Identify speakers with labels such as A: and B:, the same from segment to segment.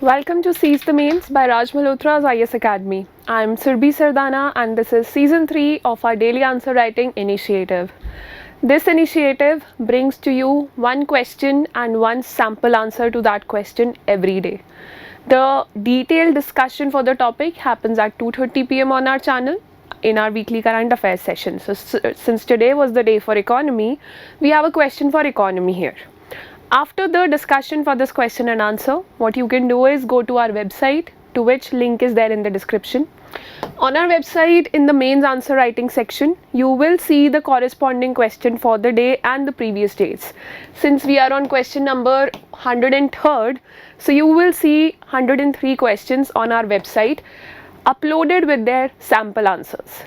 A: Welcome to Seize the Mains by Malhotra's IS Academy. I'm Surbhi Sardana and this is Season 3 of our Daily Answer Writing Initiative. This initiative brings to you one question and one sample answer to that question every day. The detailed discussion for the topic happens at 2:30 p.m. on our channel in our weekly current affairs session. So since today was the day for economy, we have a question for economy here. After the discussion for this question and answer, what you can do is go to our website, to which link is there in the description. On our website, in the mains answer writing section, you will see the corresponding question for the day and the previous days. Since we are on question number 103rd, so you will see 103 questions on our website uploaded with their sample answers.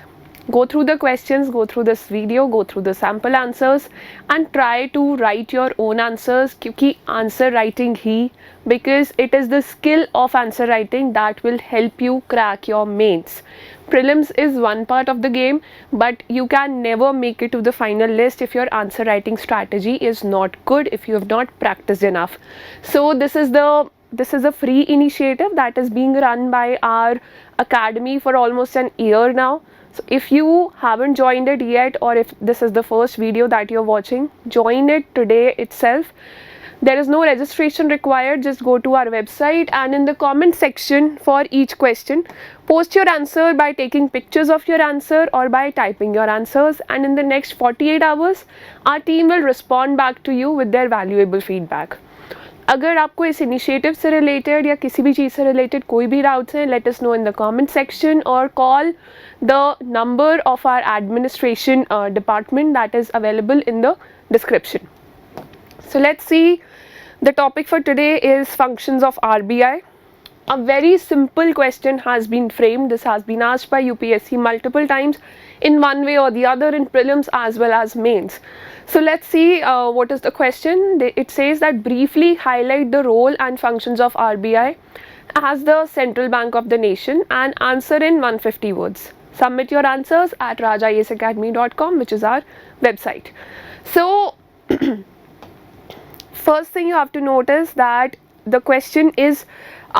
A: Go through the questions, go through this video, go through the sample answers and try to write your own answers क्योंकि answer writing he, because it is the skill of answer writing that will help you crack your mains. Prelims is one part of the game, but you can never make it to the final list if your answer writing strategy is not good, if you have not practiced enough. So this is a free initiative that is being run by our academy for almost an year now. So if you haven't joined it yet, or if this is the first video that you're watching, join it today itself. There is no registration required. Just go to our website and in the comment section for each question, post your answer by taking pictures of your answer or by typing your answers, and in the next 48 hours, our team will respond back to you with their valuable feedback. अगर आपको इस initiative से related या किसी भी चीज़ से related कोई भी डाउट्स हैं, let us know in the comment section और call the number of our administration department that is available in the description. So let's see, the topic for today is functions of RBI. A very simple question has been framed. This has been asked by UPSC multiple times in one way or the other in prelims as well as mains. So let's see what is the question. It says that briefly highlight the role and functions of RBI as the central bank of the nation and answer in 150 words. Submit your answers at rajisacademy.com, which is our website. So first thing you have to notice that the question is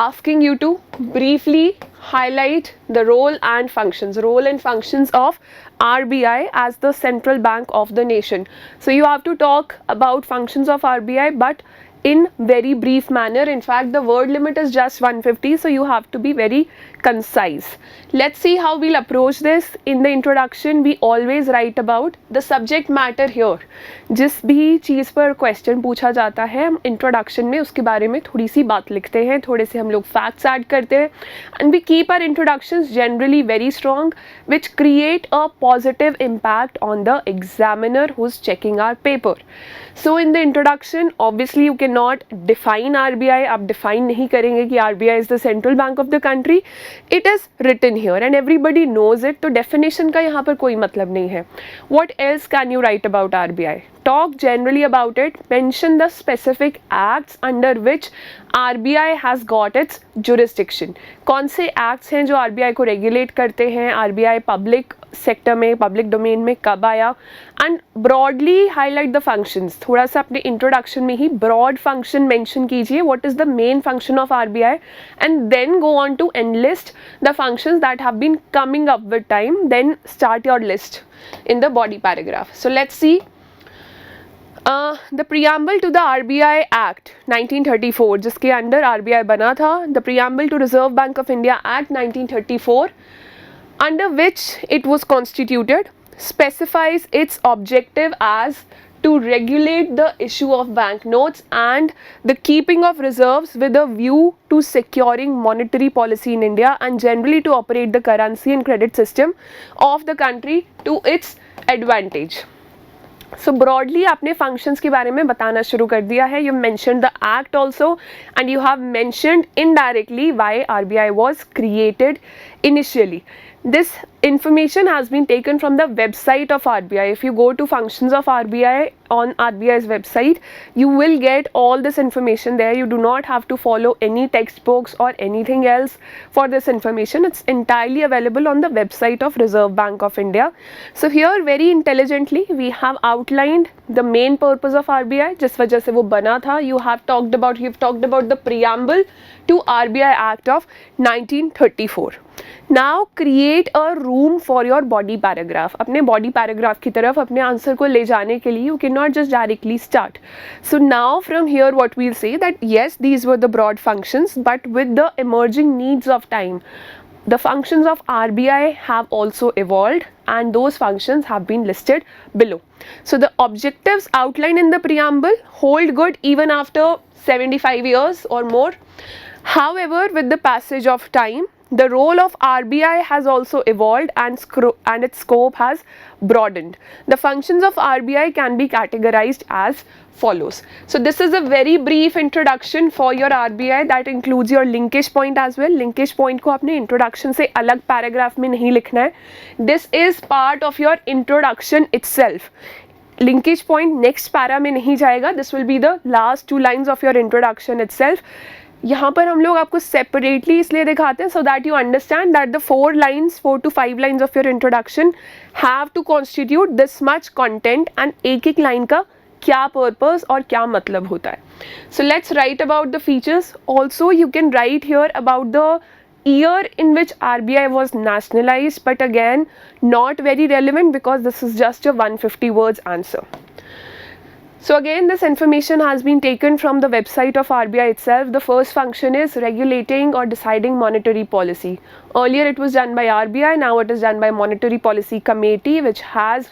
A: asking you to briefly highlight the role and functions of RBI as the central bank of the nation. So you have to talk about functions of RBI, but in very brief manner. In fact, the word limit is just 150, so you have to be very concise. Let's see how we'll approach this. In the introduction, we always write about the subject matter here. जिस भी चीज़ पर question पूछा जाता है, हम introduction में उसके बारे में थोड़ी सी बात लिखते हैं, थोड़े से हम लोग फैक्ट्स ऐड करते हैं, and we keep our introductions generally very strong, which create a positive impact on the examiner who's checking our paper. So in the introduction, obviously you cannot define RBI. आप define नहीं करेंगे कि RBI is the central bank of the country. It is written here and everybody knows it. तो definition का यहाँ पर कोई मतलब नहीं है. What else can you write about RBI? Talk generally about it. Mention the specific acts under which RBI has got its jurisdiction. कौन से acts हैं जो RBI को regulate करते हैं? RBI public sector में, public domain में कब आया? And broadly highlight the functions. थोड़ा सा अपने introduction में ही broad function mention कीजिए. What is the main function of RBI? And then go on to enlist the functions that have been coming up with time. Then start your list in the body paragraph. So let's see. The preamble to the RBI Act 1934, जिसके under RBI बना था, the preamble to Reserve Bank of India Act 1934, under which it was constituted, specifies its objective as to regulate the issue of banknotes and the keeping of reserves with a view to securing monetary policy in India and generally to operate the currency and credit system of the country to its advantage. So broadly आपने functions के बारे में बताना शुरू कर दिया है. You mentioned the act also and you have mentioned indirectly why RBI was created initially. This information has been taken from the website of RBI. If you go to functions of RBI on RBI's website, you will get all this information there. You do not have to follow any textbooks or anything else for this information. It's entirely available on the website of Reserve Bank of India. So here very intelligently we have outlined the main purpose of RBI, जिस वजह से वो बना था. You've talked about the preamble to RBI Act of 1934. Now create a room for your body paragraph. अपने body paragraph की तरफ अपने answer को ले जाने के लिए you cannot just directly start. So now from here what we'll say that yes, these were the broad functions, but with the emerging needs of time, the functions of RBI have also evolved and those functions have been listed below. So the objectives outlined in the preamble hold good even after 75 years or more. However, with the passage of time, the role of RBI has also evolved and its scope has broadened. The functions of RBI can be categorized as follows. So this is a very brief introduction for your RBI that includes your linkage point as well. Linkage point को आपने introduction से अलग paragraph में नहीं लिखना है. This is part of your introduction itself. Linkage point next para में नहीं जाएगा. This will be the last 2 lines of your introduction itself. यहाँ पर हम लोग आपको separately इसलिए दिखाते हैं so that you understand that the 4 to 5 lines of your introduction have to constitute this much content and एक line का क्या purpose और क्या मतलब होता है. So let's write about the features. Also you can write here about the year in which RBI was nationalized, but again not very relevant because this is just a 150 words answer. So again this information has been taken from the website of RBI itself. The first function is regulating or deciding monetary policy. Earlier it was done by RBI, now it is done by Monetary Policy Committee, which has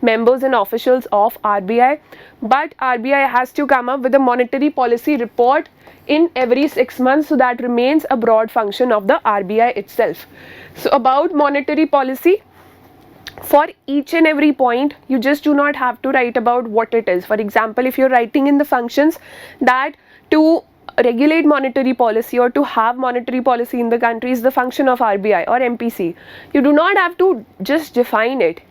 A: members and officials of RBI. But RBI has to come up with a monetary policy report in every 6 months, so that remains a broad function of the RBI itself. So about monetary policy, for each and every point you just do not have to write about what it is. For example, if you're writing in the functions that to regulate monetary policy or to have monetary policy in the country is the function of RBI or MPC, you do not have to just define it.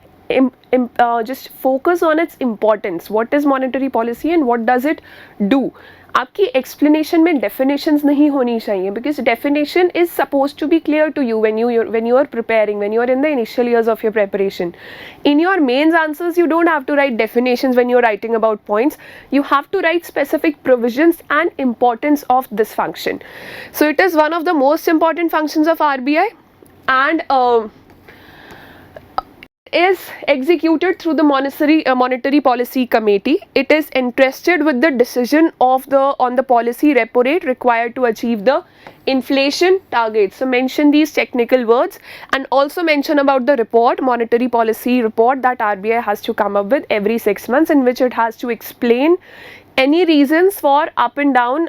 A: Just focus on its importance. What is monetary policy and what does it do? आपकी explanation में definitions नहीं होनी चाहिए, because definition is supposed to be clear to you when you are preparing, when you are in the initial years of your preparation. In your mains answers you don't have to write definitions when you are writing about points. You have to write specific provisions and importance of this function. So it is one of the most important functions of RBI and is executed through the Monetary Policy Committee. It is entrusted with the decision of on the policy repo rate required to achieve the inflation target. So mention these technical words and also mention about the report, monetary policy report, that RBI has to come up with every 6 months, in which it has to explain any reasons for up and down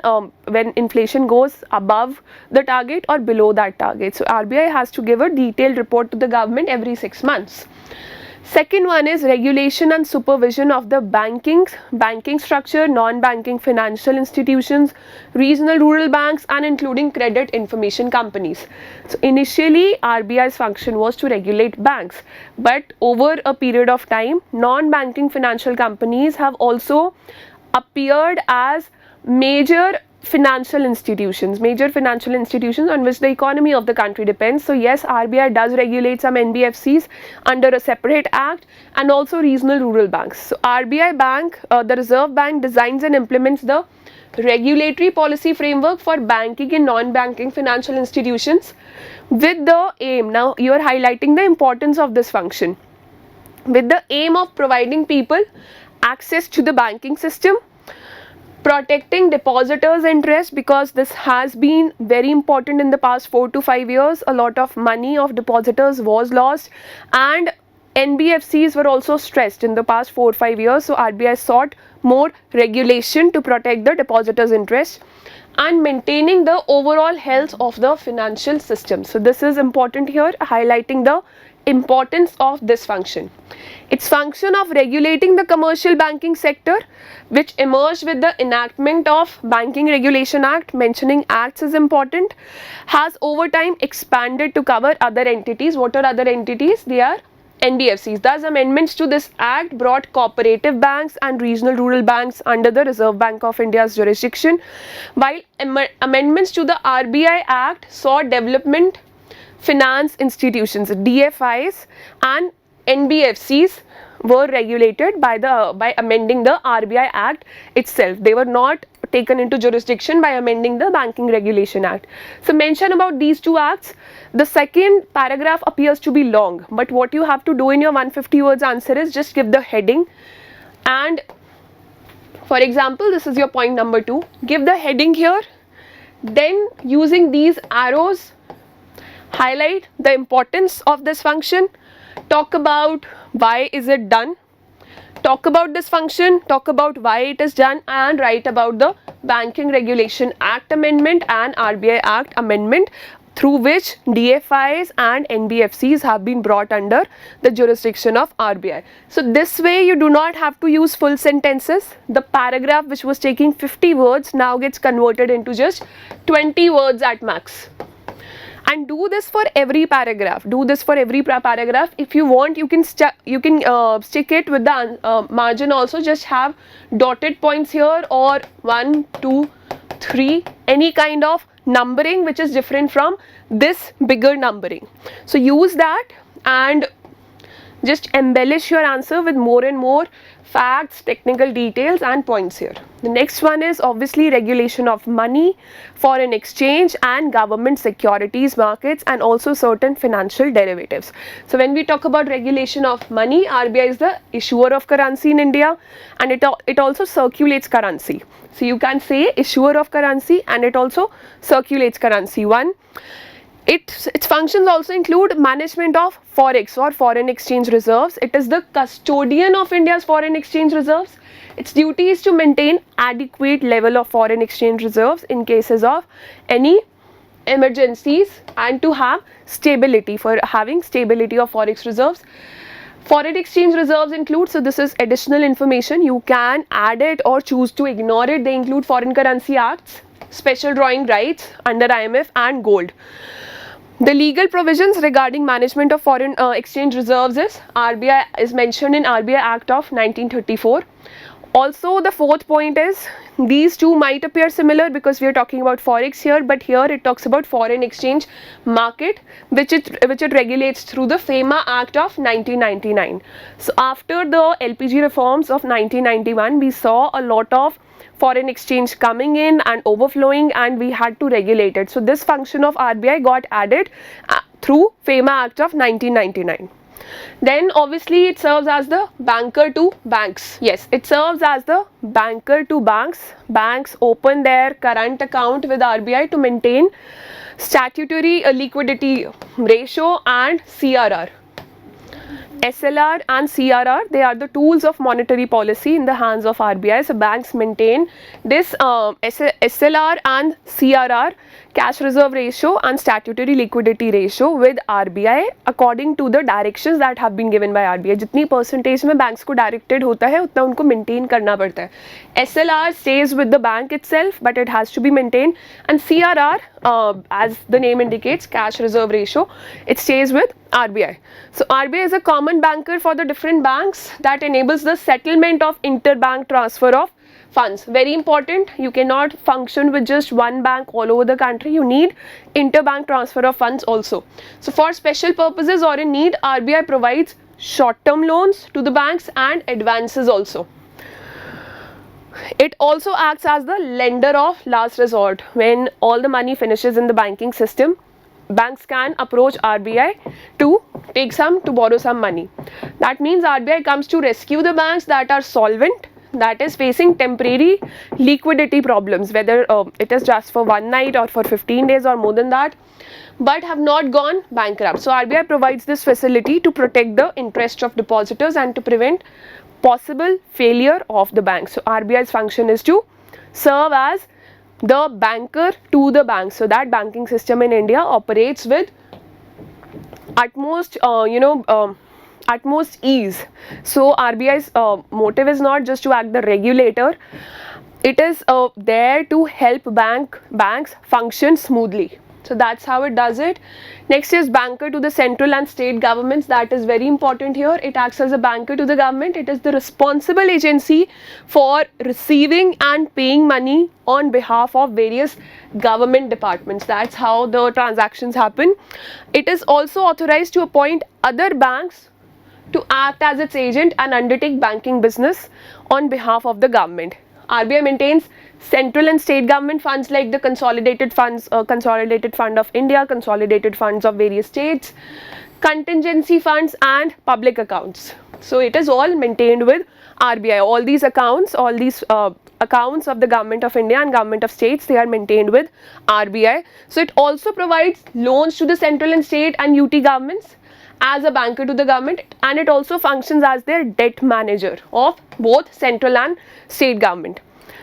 A: when inflation goes above the target or below that target. So RBI has to give a detailed report to the government every 6 months. Second one is regulation and supervision of the banking structure, non-banking financial institutions, regional rural banks and including credit information companies. So initially RBI's function was to regulate banks, but over a period of time non-banking financial companies have also appeared as major financial institutions on which the economy of the country depends. So yes, RBI does regulate some NBFCs under a separate act and also regional rural banks. So RBI Bank, the Reserve Bank, designs and implements the regulatory policy framework for banking and non-banking financial institutions with the aim, now you are highlighting the importance of this function, with the aim of providing people access to the banking system, protecting depositors' interest, because this has been very important in the past 4 to 5 years. A lot of money of depositors was lost and NBFCs were also stressed in the past 4 or 5 years. So RBI sought more regulation to protect the depositors' interest and maintaining the overall health of the financial system. So this is important here, highlighting the importance of this function. Its function of regulating the commercial banking sector, which emerged with the enactment of Banking Regulation Act, mentioning acts is important, has over time expanded to cover other entities. What are other entities? They are NBFCs. Thus, amendments to this act brought cooperative banks and regional rural banks under the Reserve Bank of India's jurisdiction, while amendments to the RBI Act saw development finance institutions, DFIs, and NBFCs were regulated by amending the RBI Act itself. They were not taken into jurisdiction by amending the Banking Regulation Act. So mention about these two acts. The second paragraph appears to be long, but what you have to do in your 150 words answer is just give the heading, and for example, this is your point number 2. Give the heading here, then using these arrows highlight the importance of this function, talk about why is it done, talk about this function, talk about why it is done, and write about the Banking Regulation Act amendment and RBI Act amendment through which DFIs and NBFCs have been brought under the jurisdiction of RBI. So this way you do not have to use full sentences. The paragraph which was taking 50 words now gets converted into just 20 words at max. And do this for every paragraph. Do this for every paragraph. If you want, you can stick it with the margin also. Just have dotted points here, or 1, 2, 3, any kind of numbering which is different from this bigger numbering. So use that and just embellish your answer with more and more facts, technical details and points here. The next one is obviously regulation of money, foreign exchange and government securities markets, and also certain financial derivatives. So when we talk about regulation of money, RBI is the issuer of currency in India, and it also circulates currency. So you can say issuer of currency, and it also circulates currency. Its functions also include management of forex or foreign exchange reserves. It is the custodian of India's foreign exchange reserves. Its duty is to maintain adequate level of foreign exchange reserves in cases of any emergencies, and to have stability, for having stability of forex reserves. Foreign exchange reserves include, so this is additional information, you can add it or choose to ignore it. They include foreign currency acts, special drawing rights under IMF, and gold. The legal provisions regarding management of foreign exchange reserves is mentioned in RBI Act of 1934. Also, the fourth point is, these two might appear similar because we are talking about forex here, but here it talks about foreign exchange market, which it regulates through the FEMA Act of 1999. So after the LPG reforms of 1991, we saw a lot of foreign exchange coming in and overflowing, and we had to regulate it. So this function of RBI got added through FEMA Act of 1999. Then obviously it serves as the banker to banks. Yes, it serves as the banker to banks. Banks open their current account with RBI to maintain statutory liquidity ratio and CRR. SLR and CRR, they are the tools of monetary policy in the hands of RBI. So banks maintain this SLR and CRR, cash reserve ratio and statutory liquidity ratio with RBI according to the directions that have been given by RBI. जितनी percentage में banks को directed होता है उतना उनको maintain करना पड़ता है. SLR stays with the bank itself, but it has to be maintained, and CRR, as the name indicates, cash reserve ratio, it stays with RBI. So RBI is a common banker for the different banks that enables the settlement of interbank transfer of funds. Very important, you cannot function with just one bank all over the country. You need interbank transfer of funds also. So for special purposes or in need, RBI provides short-term loans to the banks and advances also. It also acts as the lender of last resort. When all the money finishes in the banking system, banks can approach RBI to borrow some money. That means RBI comes to rescue the banks that are solvent, that is facing temporary liquidity problems, whether it is just for one night or for 15 days or more than that, but have not gone bankrupt. So RBI provides this facility to protect the interest of depositors and to prevent possible failure of the bank. So RBI's function is to serve as the banker to the bank, so that banking system in India operates with utmost utmost ease. So RBI's motive is not just to act the regulator, it is there to help banks function smoothly. So that's how it does it. Next is banker to the central and state governments. That is very important here. It acts as a banker to the government. It is the responsible agency for receiving and paying money on behalf of various government departments. That's how the transactions happen. It is also authorized to appoint other banks to act as its agent and undertake banking business on behalf of the government. RBI maintains central and state government funds like the consolidated funds, Consolidated Fund of India, consolidated funds of various states, contingency funds and public accounts. So it is all maintained with RBI. All these accounts of the Government of India and Government of States, they are maintained with RBI. So it also provides loans to the central and state and UT governments as a banker to the government, and it also functions as their debt manager of both central and state government.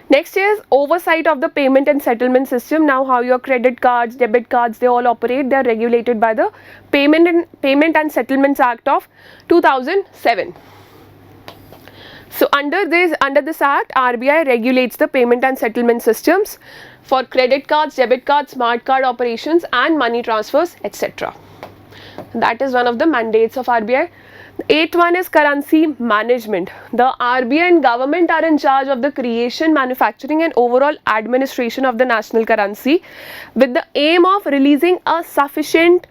A: Next is oversight of the payment and settlement system. Now how your credit cards, debit cards, they all operate, they are regulated by the Payment and Settlements Act of 2007. So under this act, RBI regulates the payment and settlement systems for credit cards, debit cards, smart card operations and money transfers, etc. That is one of the mandates of RBI. The eighth one is currency management. The RBI and government are in charge of the creation, manufacturing and overall administration of the national currency with the aim of releasing a sufficient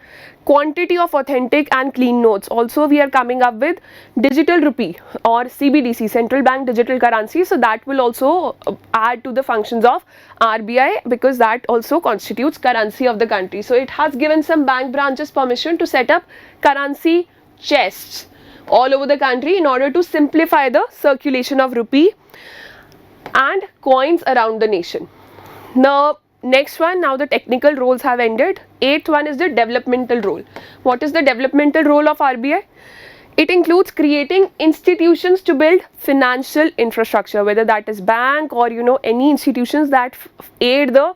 A: quantity of authentic and clean notes. Also we are coming up with digital rupee or CBDC, central bank digital currency. So that will also add to the functions of RBI because that also constitutes currency of the country. So it has given some bank branches permission to set up currency chests all over the country in order to simplify the circulation of rupee and coins around the nation. The next one, now the technical roles have ended. Eighth one is the developmental role. What is the developmental role of RBI? It includes creating institutions to build financial infrastructure, whether that is bank or any institutions that aid the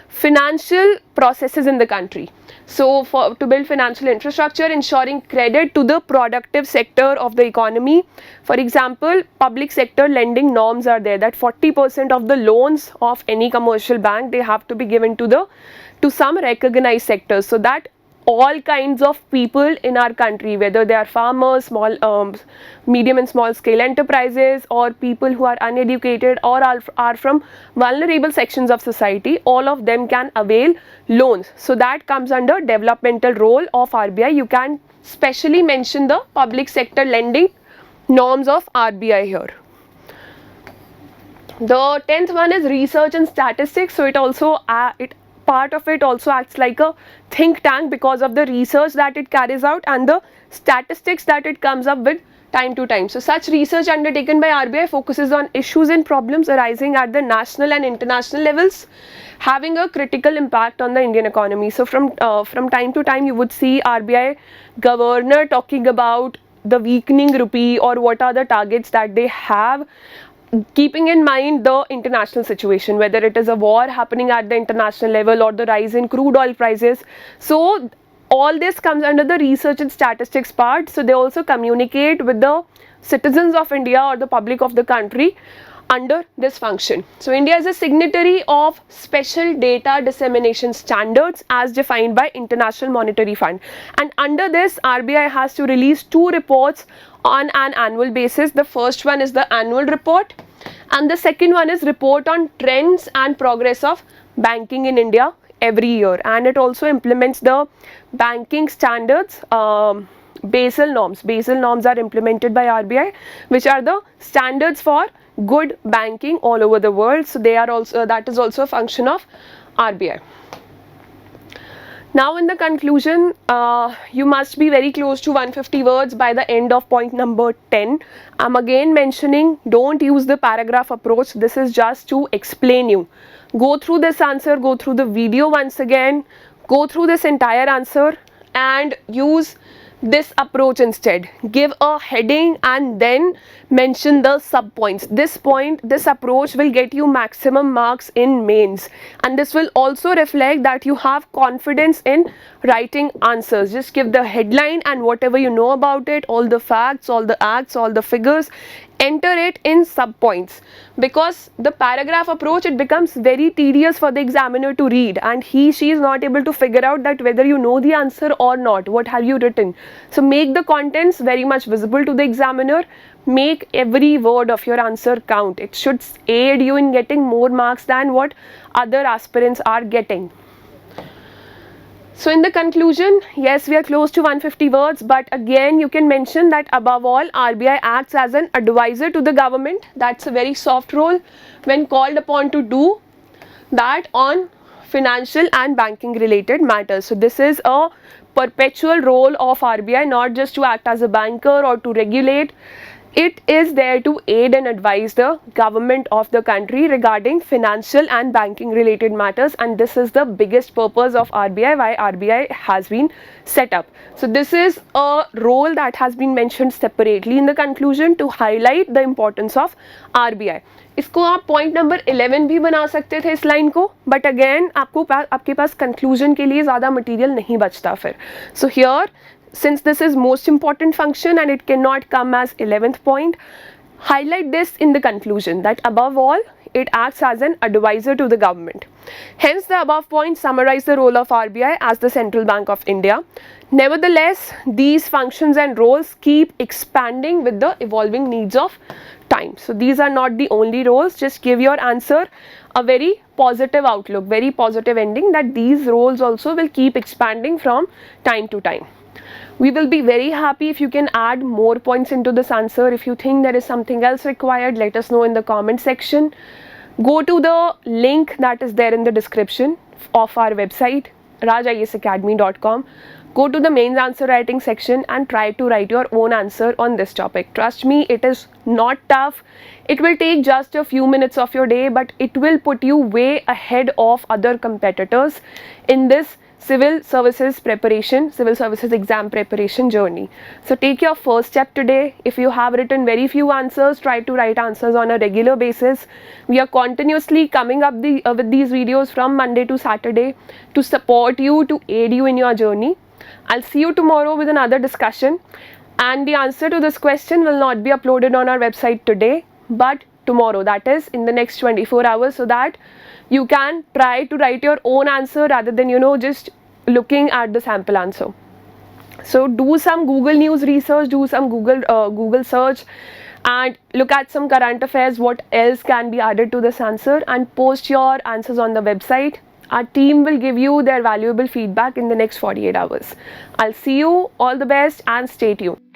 A: financial processes in the country. So to build financial infrastructure, ensuring credit to the productive sector of the economy. For example, public sector lending norms are there that 40% of the loans of any commercial bank, they have to be given to some recognized sectors, so that all kinds of people in our country, whether they are farmers, medium and small scale enterprises, or people who are uneducated or are from vulnerable sections of society, all of them can avail loans. So that comes under developmental role of RBI. You can specially mention the public sector lending norms of RBI here. The 10th one is research and statistics. So part of it also acts like a think tank because of the research that it carries out and the statistics that it comes up with time to time. So such research undertaken by RBI focuses on issues and problems arising at the national and international levels, having a critical impact on the Indian economy. So from time to time you would see RBI governor talking about the weakening rupee or what are the targets that they have, keeping in mind the international situation, whether it is a war happening at the international level or the rise in crude oil prices. So all this comes under the research and statistics part. So they also communicate with the citizens of India or the public of the country under this function. So India is a signatory of special data dissemination standards as defined by International Monetary Fund, and under this RBI has to release 2 reports on an annual basis. The first one is the annual report and the second one is report on trends and progress of banking in India every year, and it also implements the banking standards. Basel norms. Basel norms are implemented by RBI, which are the standards for good banking all over the world. So they are also, that is also a function of RBI. Now in the conclusion, you must be very close to 150 words by the end of point number 10. I'm again mentioning, don't use the paragraph approach. This is just to explain you. Go through this answer, go through the video once again, go through this entire answer and use this approach instead. Give a heading and then mention the sub points. This approach will get you maximum marks in mains, and this will also reflect that you have confidence in writing answers. Just give the headline and whatever you know about it, all the facts, all the acts, all the figures, enter it in sub points, because the paragraph approach, it becomes very tedious for the examiner to read, and she is not able to figure out that whether you know the answer or not, what have you written. So make the contents very much visible to the examiner. Make every word of your answer count. It should aid you in getting more marks than what other aspirants are getting. So in the conclusion, yes, we are close to 150 words, but again you can mention that above all, RBI acts as an advisor to the government. That's a very soft role when called upon to do that on financial and banking related matters. So this is a perpetual role of RBI, not just to act as a banker or to regulate. It is there to aid and advise the government of the country regarding financial and banking related matters, and this is the biggest purpose of RBI, why RBI has been set up. So this is a role that has been mentioned separately in the conclusion to highlight the importance of RBI. इसको आप point number 11 भी बना सकते थे इस line को, but again आपके पास conclusion के लिए ज़्यादा मटेरियल नहीं बचता फिर. So here, since this is most important function and it cannot come as 11th point, highlight this in the conclusion that above all it acts as an advisor to the government. Hence the above points summarize the role of RBI as the Central Bank of India. Nevertheless, these functions and roles keep expanding with the evolving needs of time. So these are not the only roles. Just give your answer a very positive outlook, very positive ending, that these roles also will keep expanding from time to time. We will be very happy if you can add more points into this answer. If you think there is something else required, let us know in the comment section. Go to the link that is there in the description of our website, rajisacademy.com. Go to the mains answer writing section and try to write your own answer on this topic. Trust me, it is not tough. It will take just a few minutes of your day, but it will put you way ahead of other competitors in this civil services exam preparation journey. So take your first step today. If you have written very few answers, try to write answers on a regular basis. We are continuously coming up with these videos from Monday to Saturday to support you, to aid you in your journey. I'll see you tomorrow with another discussion, and the answer to this question will not be uploaded on our website today, but tomorrow, that is in the next 24 hours, so that you can try to write your own answer rather than just looking at the sample answer. So do some Google News research, do some Google search, and look at some current affairs, what else can be added to this answer, and post your answers on the website. Our team will give you their valuable feedback in the next 48 hours. I'll see you. All the best and stay tuned.